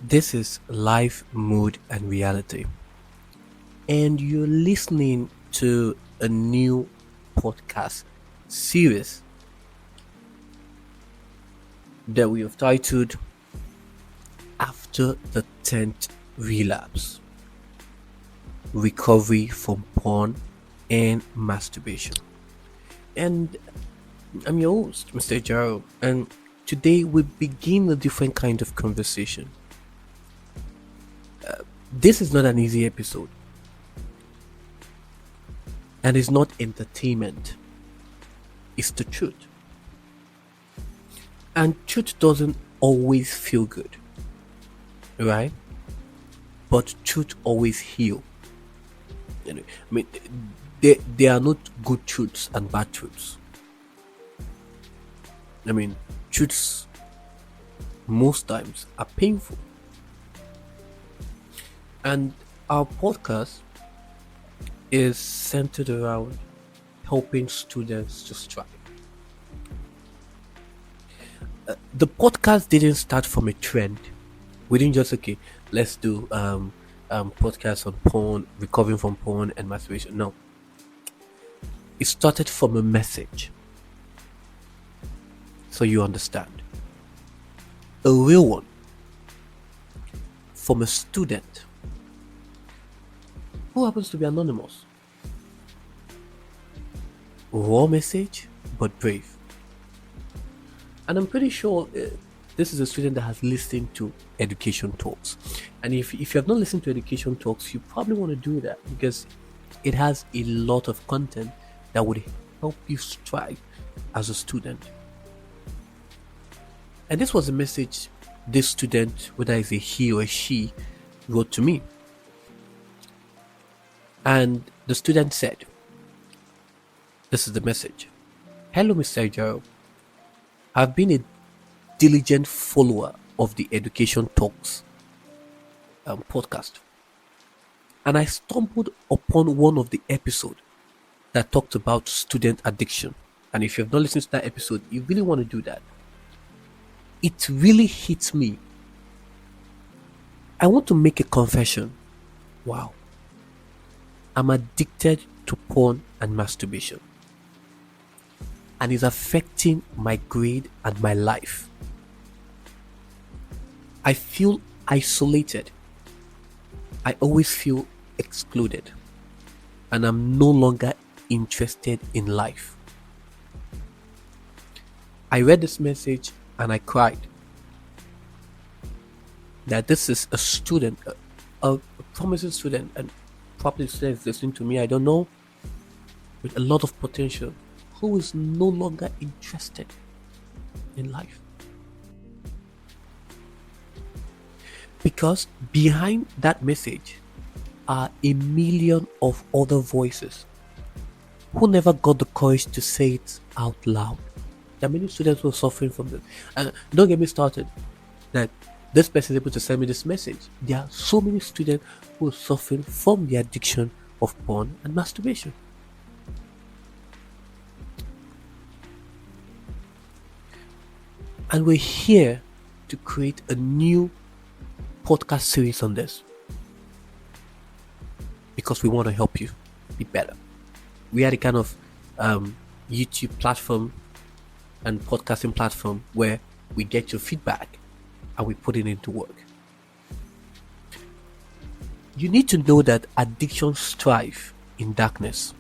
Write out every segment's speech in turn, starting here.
This is Life, Mood, and Reality, and you're listening to a new podcast series that we have titled After the 10th Relapse, Recovery from Porn and Masturbation. And I'm your host, Mr. Ajiro, and today we begin a different kind of conversation. This is not an easy episode, and it's not entertainment, it's the truth. And truth doesn't always feel good, right? But truth always heal. I mean, there are not good truths and bad truths. I mean, truths most times are painful. And our podcast is centered around helping students to strive. The podcast didn't start from a trend. We didn't just let's do podcasts on porn, recovering from porn and masturbation. No, it started from a message. So you understand, a real one from a student who happens to be anonymous. Raw message, but brave. And I'm pretty sure this is a student that has listened to education talks. And if you have not listened to education talks, you probably want to do that because it has a lot of content that would help you strive as a student. And this was a message this student, whether it's a he or a she, wrote to me. And the student said, this is the message. Hello, Mr. Ajiro. I've been a diligent follower of the Education Talks podcast. And I stumbled upon one of the episodes that talked about student addiction. And if you have not listened to that episode, you really want to do that. It really hits me. I want to make a confession. Wow. I'm addicted to porn and masturbation. And it's affecting my grade and my life. I feel isolated. I always feel excluded. And I'm no longer interested in life. I read this message and I cried. That this is a student, a promising student, and probably students listening to me, I don't know, with a lot of potential, who is no longer interested in life. Because behind that message are a million of other voices who never got the courage to say it out loud. There are many students who are suffering from this. And don't get me started that this person is able to send me this message. There are so many students who are suffering from the addiction of porn and masturbation. And we're here to create a new podcast series on this because we want to help you be better. We are the kind of YouTube platform and podcasting platform where we get your feedback and we put it into work. You need to know that addictions strive in darkness.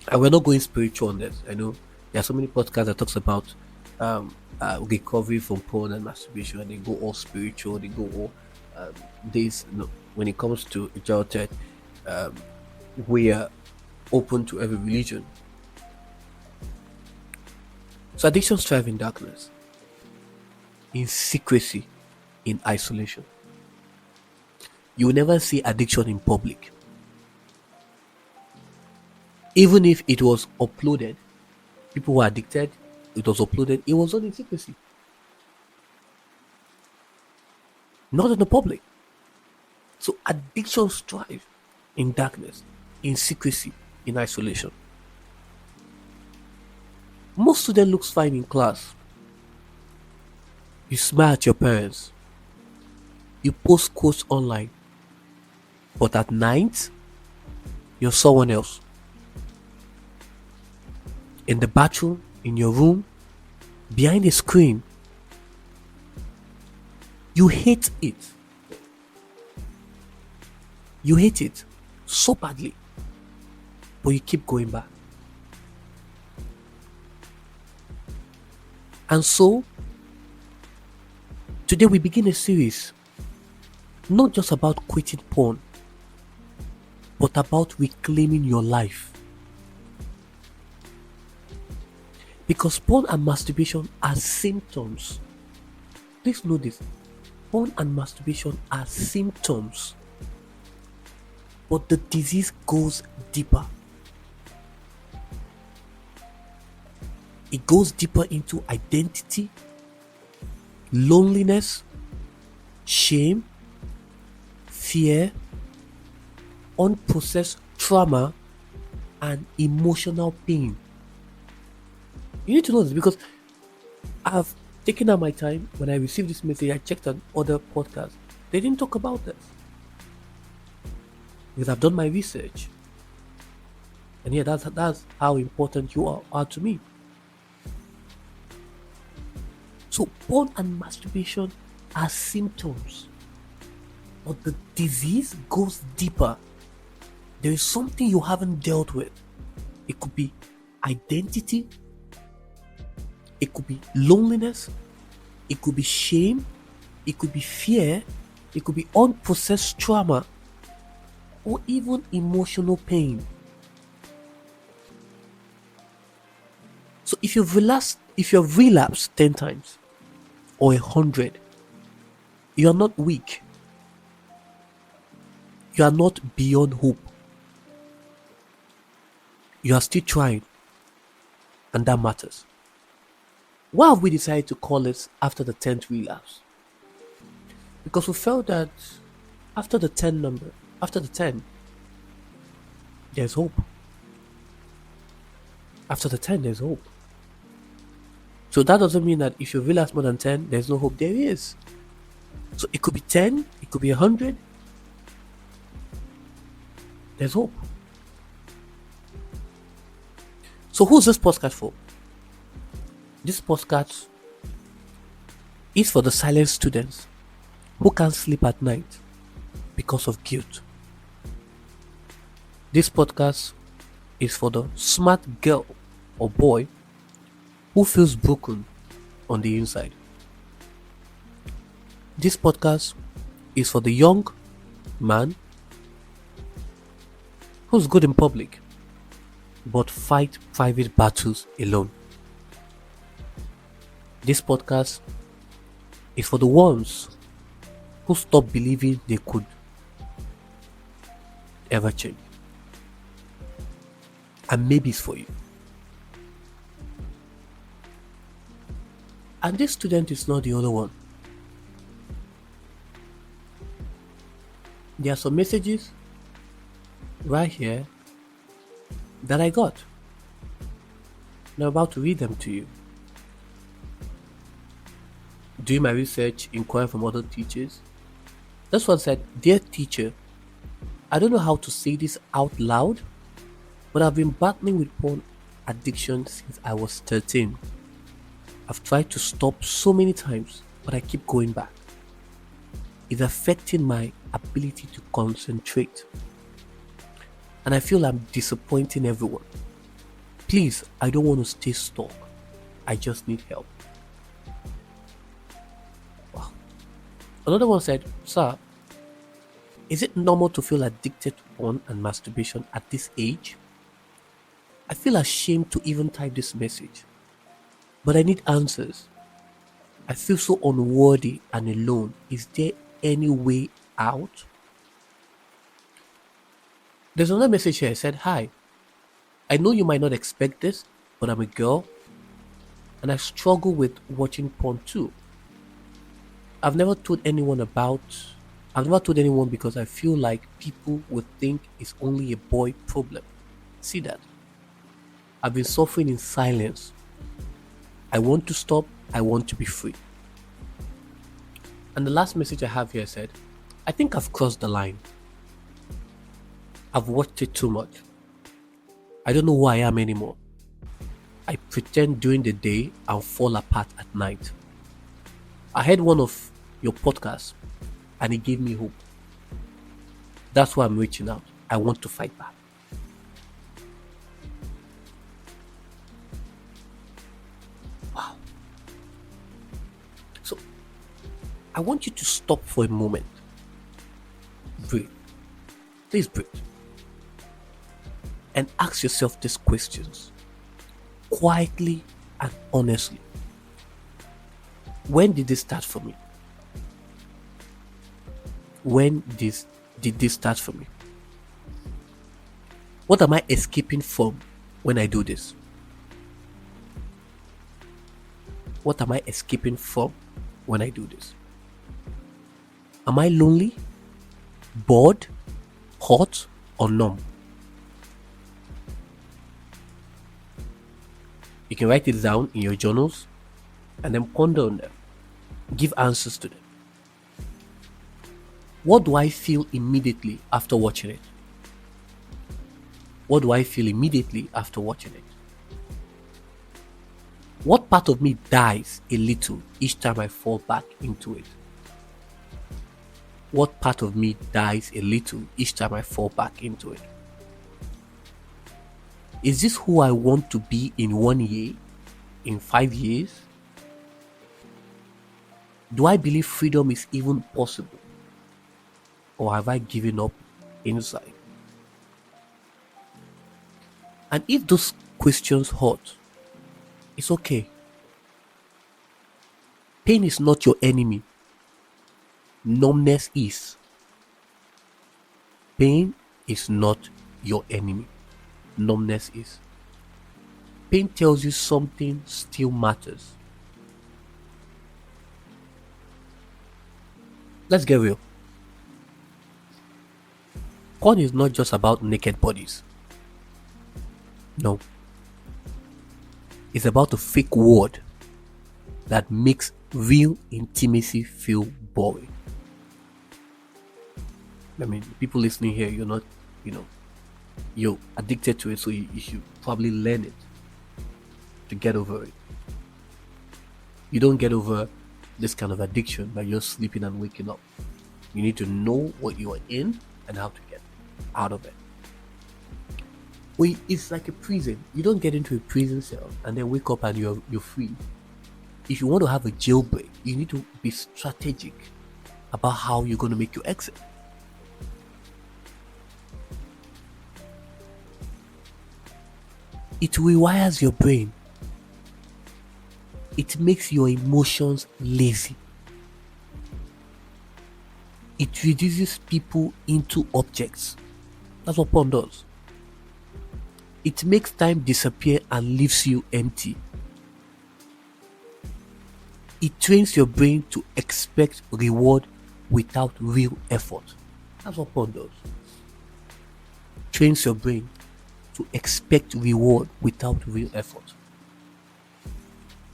And we're not going spiritual on this. I know there are so many podcasts that talks about recovery from porn and masturbation, and they go all spiritual, they go all when it comes to adulthood, we are open to every religion. So addiction strive in darkness, in secrecy, in isolation. You will never see addiction in public. Even if it was uploaded, people were addicted, it was uploaded, it was done in secrecy. Not in the public. So addiction strive in darkness, in secrecy, in isolation. Most students looks fine in class. You smile at your parents. You post quotes online, but at night, you're someone else. In the bathroom, in your room, behind a screen. You hate it. You hate it so badly, but you keep going back. And so, today we begin a series, not just about quitting porn, but about reclaiming your life. Because porn and masturbation are symptoms. Please know this. Porn and masturbation are symptoms. But the disease goes deeper. It goes deeper into identity, loneliness, shame, fear, unprocessed trauma, and emotional pain. You need to know this because I've taken out my time. When I received this message, I checked on other podcasts. They didn't talk about this. Because I've done my research. And yeah, that's how important you are to me. So porn and masturbation are symptoms. But the disease goes deeper. There is something you haven't dealt with. It could be identity. It could be loneliness. It could be shame. It could be fear. It could be unprocessed trauma. Or even emotional pain. So if you've relapsed 10 times or 100, you are not weak. You are not beyond hope. You are still trying, and that matters. Why have we decided to call it after the 10th relapse? Because we felt that after the 10, there's hope. After the 10, there's hope. So that doesn't mean that if you relapse more than 10, there's no hope. There is. So it could be 10, it could be 100. There's hope. So who's this podcast for? This podcast is for the silent students who can't sleep at night because of guilt. This podcast is for the smart girl or boy who feels broken on the inside. This podcast is for the young man who's good in public but fight private battles alone. This podcast is for the ones who stop believing they could ever change. And maybe it's for you. And this student is not the other one. There are some messages right here that I got. And I'm about to read them to you. Doing my research, inquiring from other teachers. This one said, "Dear teacher, I don't know how to say this out loud, but I've been battling with porn addiction since I was 13. I've tried to stop so many times, but I keep going back. It's affecting my ability to concentrate. And I feel I'm disappointing everyone. Please, I don't want to stay stuck. I just need help." Wow. Another one said, "Sir, is it normal to feel addicted to porn and masturbation at this age? I feel ashamed to even type this message, but I need answers. I feel so unworthy and alone. Is there any way out?" There's another message here. It said, "Hi, I know you might not expect this, but I'm a girl and I struggle with watching porn too. I've never told anyone because I feel like people would think it's only a boy problem. See that? I've been suffering in silence. I want to stop. I want to be free." And the last message I have here said, I think I've crossed the line. I've watched it too much. I don't know who I am anymore. I pretend during the day and fall apart at night. I heard one of your podcasts and it gave me hope. That's why I'm reaching out. I want to fight back. Wow. So, I want you to stop for a moment. Breathe. Please breathe. And ask yourself these questions. Quietly and honestly. When did this start for me? When did this start for me? What am I escaping from when I do this? What am I escaping from when I do this? Am I lonely, bored, hot, or numb? You can write it down in your journals and then ponder on them. Give answers to them. What do I feel immediately after watching it? What do I feel immediately after watching it? What part of me dies a little each time I fall back into it? What part of me dies a little each time I fall back into it? Is this who I want to be in 1 year? In 5 years? Do I believe freedom is even possible? Or have I given up inside? And if those questions hurt, it's okay. Pain is not your enemy. Numbness is. Pain is not your enemy. Numbness is. Pain tells you something still matters. Let's get real. Porn is not just about naked bodies. No. It's about a fake world that makes real intimacy feel boring. I mean, people listening here, you're not, you're addicted to it, so you should probably learn it to get over it. You don't get over this kind of addiction by just sleeping and waking up. You need to know what you are in and how to get out of it. It's like a prison. You don't get into a prison cell and then wake up and you're free. If you want to have a jailbreak, you need to be strategic about how you're going to make your exit. It rewires your brain. It makes your emotions lazy. It reduces people into objects. That's what porn does. It makes time disappear and leaves you empty. It trains your brain to expect reward without real effort. That's what porn does. Trains your brain to expect reward without real effort.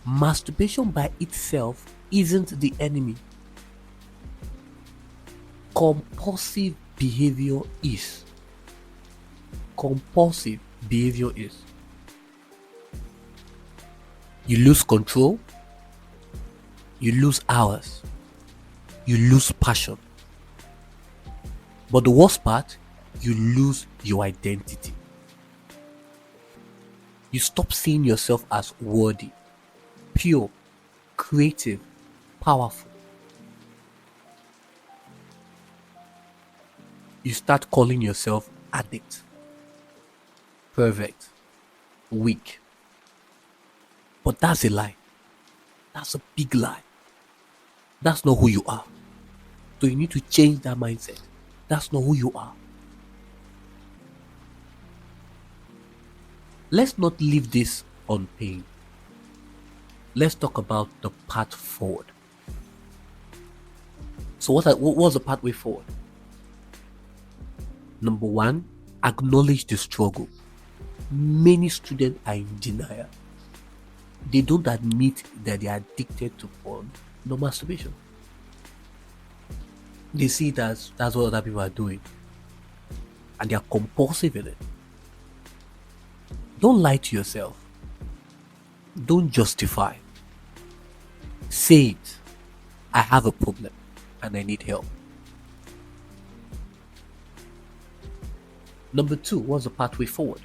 Masturbation by itself isn't the enemy. Compulsive behavior is. Compulsive behavior is. You lose control. You lose hours. You lose passion. But the worst part, you lose your identity. You stop seeing yourself as worthy, pure, creative, powerful. You start calling yourself addict, pervert, weak. But that's a lie. That's a big lie. That's not who you are. So you need to change that mindset. That's not who you are. Let's not leave this on pain. Let's talk about the path forward. So what was the pathway forward? Number one, acknowledge the struggle. Many students are in denial. They don't admit that they are addicted to porn, no masturbation. They see it as that's what other people are doing, and they are compulsive in it. Don't lie to yourself. Don't justify. Say it. I have a problem and I need help. Number 2, what's the pathway forward?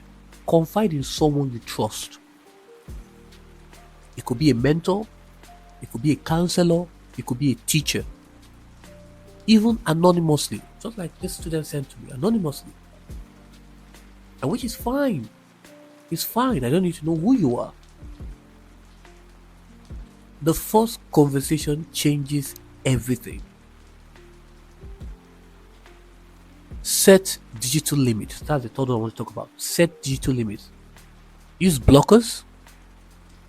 Confide in someone you trust. It could be a mentor, it could be a counselor, it could be a teacher. Even anonymously, just like this student sent to me, anonymously. And which is fine. It's fine. I don't need to know who you are. The first conversation changes everything. Set digital limits. That's the third one I want to talk about. Set digital limits. Use blockers.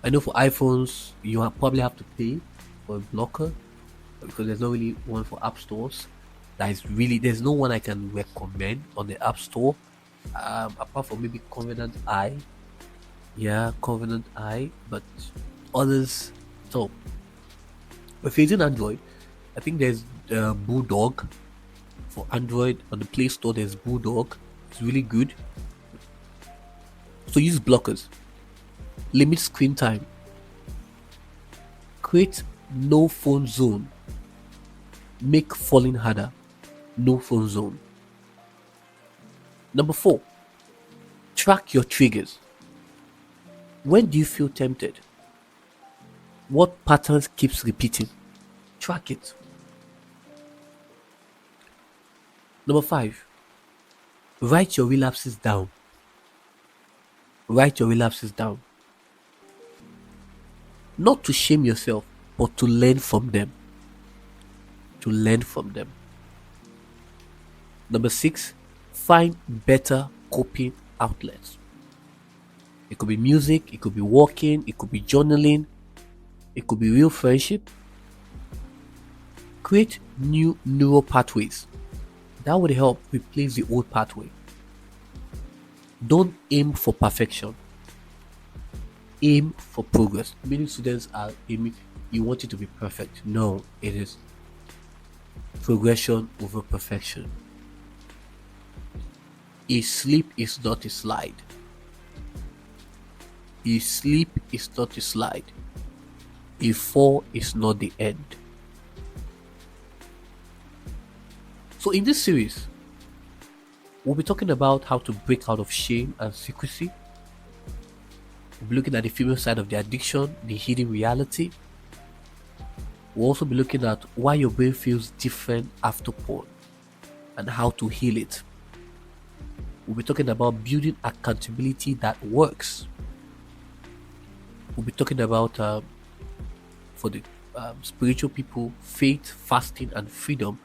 I know for iPhones, you probably have to pay for a blocker because there's not really one for app stores. There's no one I can recommend on the app store, apart from maybe Covenant Eye. Yeah, Covenant Eye, but others. So, if you're using Android, I think there's Bulldog for Android on the Play Store. There's Bulldog. It's really good. So use blockers. Limit screen time. Create no phone zone. Make falling harder. No phone zone. Number 4, track your triggers. When do you feel tempted? What patterns keeps repeating? Track it. Number 5, write your relapses down. Write your relapses down. Not to shame yourself, but to learn from them. To learn from them. Number 6, find better coping outlets. It could be music, it could be walking, it could be journaling, it could be real friendship. Create new neural pathways. That would help replace the old pathway. Don't aim for perfection. Aim for progress. Many students are aiming, you want it to be perfect. No, it is progression over perfection. A slip is not a slide. A slip is not a slide. A fall is not the end. So in this series, we'll be talking about how to break out of shame and secrecy. We'll be looking at the female side of the addiction, the hidden reality. We'll also be looking at why your brain feels different after porn and how to heal it. We'll be talking about building accountability that works. We'll be talking about, for the spiritual people, faith, fasting, and freedom,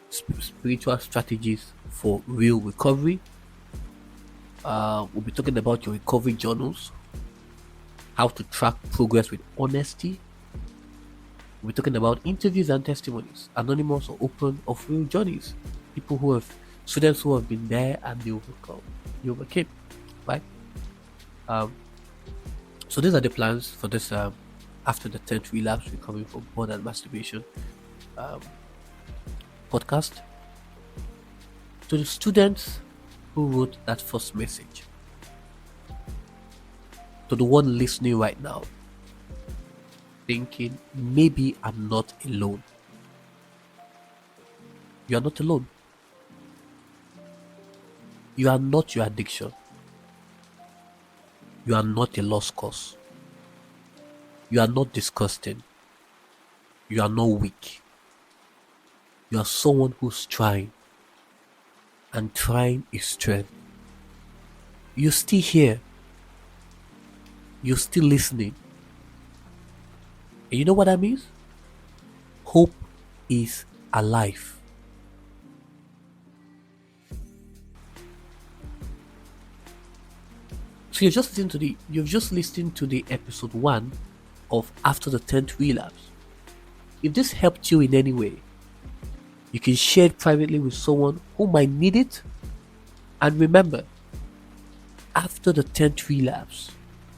spiritual strategies for real recovery. We'll be talking about your recovery journals, how to track progress with honesty. We'll be talking about interviews and testimonies, anonymous or open, of real journeys, people who have, students who have been there and they overcame, right? So these are the plans for this after the 10th relapse recovering from porn and masturbation podcast. To the students who wrote that first message, to the one listening right now, thinking maybe I'm not alone. You are not alone. You are not your addiction. You are not a lost cause. You are not disgusting. You are not weak. You are someone who's trying. And trying is strength. You're still here. You're still listening. And you know what that means? Hope is alive. So you've just listened to the episode 1 of After the 10th Relapse. If this helped you in any way, you can share it privately with someone who might need it. And remember, after the 10th relapse,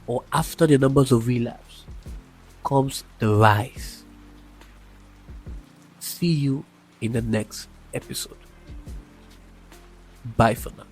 or after the numbers of relapse, comes the rise. See you in the next episode. Bye for now.